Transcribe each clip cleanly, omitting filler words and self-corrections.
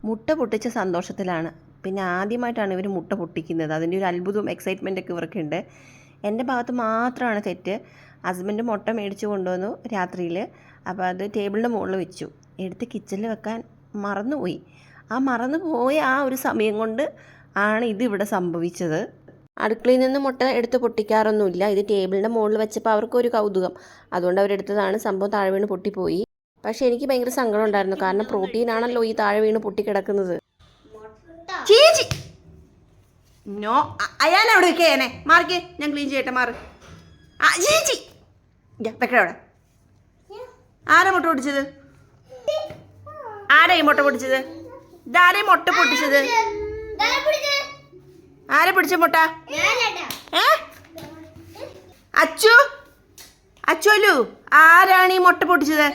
മുട്ട പൊട്ടിച്ച സന്തോഷത്തിലാണ്. പിന്നെ ആദ്യമായിട്ടാണ് ഇവർ മുട്ട പൊട്ടിക്കുന്നത്. അതിൻ്റെ ഒരു അത്ഭുതവും എക്സൈറ്റ്മെൻറ്റൊക്കെ ഇവർക്കുണ്ട്. എൻ്റെ ഭാഗത്ത് മാത്രമാണ് തെറ്റ്. ഹസ്ബൻഡ് മുട്ട മേടിച്ച് കൊണ്ടുവന്നു രാത്രിയിൽ. അപ്പോൾ അത് ടേബിളിൻ്റെ മുകളിൽ വെച്ചു. എടുത്ത് കിച്ചണിൽ വെക്കാൻ മറന്നുപോയി. മറന്നു പോയ ഒരു സമയം കൊണ്ട് ആണ് ഇതിവിടെ സംഭവിച്ചത്. അടുക്കളയിൽ നിന്ന് മുട്ട എടുത്ത് പൊട്ടിക്കാറൊന്നുമില്ല. ഇത് ടേബിളിൻ്റെ മുകളിൽ വെച്ചപ്പോൾ അവർക്കൊരു കൗതുകം. അതുകൊണ്ട് അവരെടുത്തതാണ്. സംഭവം താഴെ വീണ് പൊട്ടിപ്പോയി. പക്ഷേ എനിക്ക് ഭയങ്കര സങ്കടം ഉണ്ടായിരുന്നു. കാരണം പ്രോട്ടീനാണല്ലോ ഈ താഴെ വീണ് പൊട്ടിക്കിടക്കുന്നത്. ചേച്ചി നോ, അയാൾ അവിടെ വെക്കേനെ മാറിക്കേ, ഞാൻ ക്ലീൻ ചെയ്യട്ടെ. മാറ് ചേച്ചി. വെക്കടെ അവിടെ. ആരാ മുട്ട പൊട്ടിച്ചത്? ആരാ ഈ മുട്ട പൊട്ടിച്ചത്? ഇതാരേ മുട്ട പൊട്ടിച്ചത്? ആരെ പിടിച്ച മുട്ട? അച്ചു അച്ചുലു, ആരാണ് ഈ മുട്ട പൊട്ടിച്ചത്?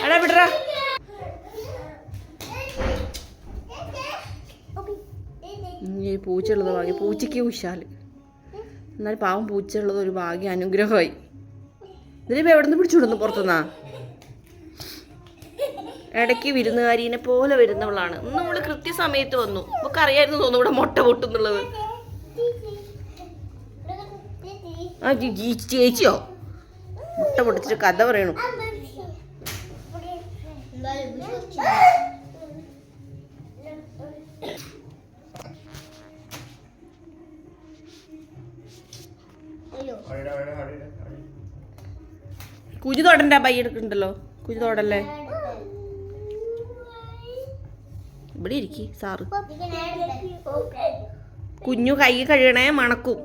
എടാ വിടറ. പൂച്ചയുള്ളത് ഭാഗ്യം. പൂച്ചയ്ക്ക് ഉശാല്. എന്നാലും പാവം പൂച്ചയുള്ളത് ഒരു ഭാഗ്യ അനുഗ്രഹമായി. ഇതിനിപ്പോൾ എവിടെ നിന്ന് പിടിച്ചുവിടുന്നു? പുറത്തുനിന്നാ? ഇടയ്ക്ക് വിരുന്നുകാരീനെ പോലെ വരുന്നവളാണ്. ഇന്ന് നമ്മൾ കൃത്യസമയത്ത് വന്നു. നമുക്ക് അറിയായിരുന്നു തോന്നുന്നു ഇവിടെ മുട്ട പൊട്ടുന്നുള്ളത്. ചേച്ചിയോ മുട്ട പൊട്ടിച്ചിട്ട് കഥ പറയണു. കുഞ്ഞു തോടൻ്റെ ബൈ എടുക്കുന്നുണ്ടല്ലോ. കുഞ്ഞു തോടല്ലേ? ഇവിടെ ഇരിക്കി സാറ്. കുഞ്ഞു കൈ കഴുകണേ, മണക്കും.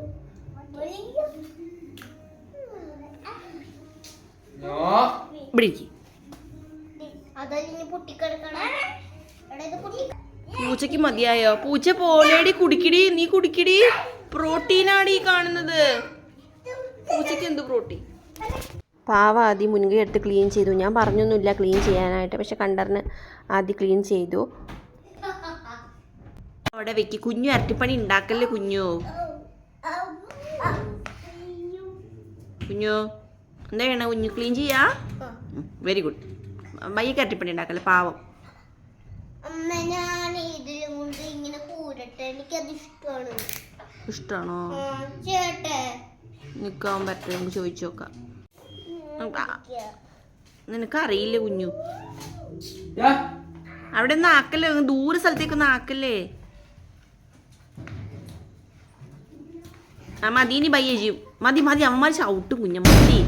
ഇവിടെ ഇരിക്കി. പൂച്ചക്ക് മതിയായോ? പൂച്ച പോലേടി, കുടിക്കടി, നീ കുടിക്കടി. പ്രോട്ടീനാടി കാണുന്നത്. പൂച്ചക്ക് എന്ത് പ്രോട്ടീൻ? പാവ ആദ്യം മുൻകൈ എടുത്ത് ക്ലീൻ ചെയ്തു. ഞാൻ പറഞ്ഞൊന്നുമില്ല ക്ലീൻ ചെയ്യാനായിട്ട്, പക്ഷെ കണ്ടറിന് ആദ്യം ക്ലീൻ ചെയ്തു. അവിടെ വെക്കി. കുഞ്ഞു ഇരട്ടിപ്പണി ഉണ്ടാക്കല്ലേ കുഞ്ഞു. കുഞ്ഞു എന്താ ചെയ്യണ? കുഞ്ഞു ക്ലീൻ ചെയ്യാ. Very good. വൈകി ഇരട്ടിപ്പണി ഉണ്ടാക്കല്ലേ പാവം. ഇഷ്ടമാണോ? നിൽക്കാൻ പറ്റും, നമുക്ക് ചോദിച്ചു നോക്കാം. നിനക്കറിയില്ലേ കുഞ്ഞു? അവിടെ ഒന്ന് ആക്കല്ലേ, ദൂര സ്ഥലത്തേക്കൊന്ന് ആക്കല്ലേ. മതി, ഇനി ബയ്യ ചെയ്യും. മതി മതി, അമ്മമാർ ചവിട്ടും കുഞ്ഞ. മതി,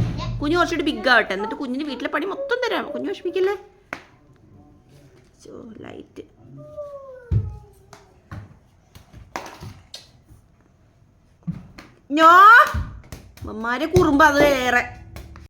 കുഞ്ഞു കുറച്ചുകൂടി ബിഗ് ആവട്ടെ, എന്നിട്ട് കുഞ്ഞിന് വീട്ടിലെ പണി മൊത്തം തരാം. കുഞ്ഞു വിഷമിക്കല്ലേ. ലൈറ്റ് ഞാ അമ്മമാരെ കുറുമ്പ് അത് ഏറെ.